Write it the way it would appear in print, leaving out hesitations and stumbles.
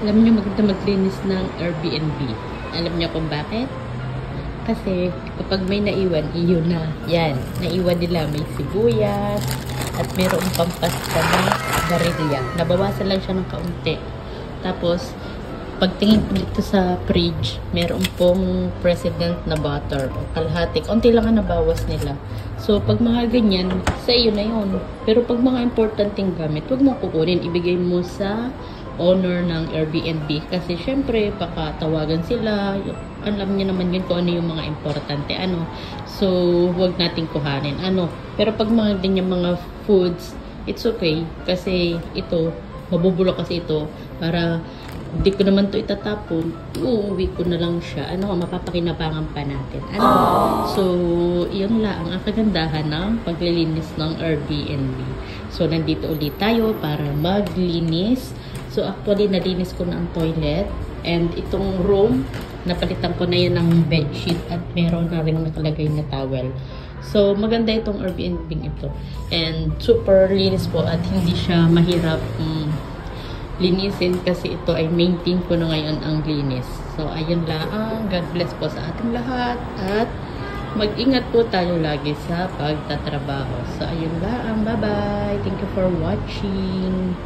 Alam niyo maganda maglinis ng Airbnb. Alam niyo kung bakit? Kasi kapag may naiwan, iyon na. Yan, naiwan nila may sibuyas at mayroong pampasta na barilya. Nabawasan lang siya ng kaunti. Tapos, pagtingin ko dito sa fridge, meron pong president na butter o kalahati. Kaunti lang ang nabawas nila. So, pag mga ganyan, sa iyo na yun. Pero pag mga importanteng gamit, huwag mo kukunin. Ibigay mo sa owner ng Airbnb. Kasi, syempre, baka tawagan sila. Alam niya naman yun kung ano yung mga importante. So, huwag nating kuhanin. Pero pag mga ganyan mga foods, it's okay. Kasi ito, mabubulok kasi ito. Para hindi ko naman to itatapon, uuwi ko na lang siya. Mapapakinabangan pa natin. So, yun lang ang kagandahan ng paglilinis ng Airbnb. So, nandito ulit tayo para maglinis. So, actually, nalinis ko na ang toilet. And itong room, napalitan ko na yun ng bedsheet at meron na rin nakalagay na towel. So, maganda itong Airbnb ito. And super linis po at hindi siya mahirap linisin kasi ito ay maintain ko na ngayon ang linis. So, ayun lang. God bless po sa ating lahat at mag-ingat po tayo lagi sa pagtatrabaho. So, ayun lang. Bye-bye. Thank you for watching.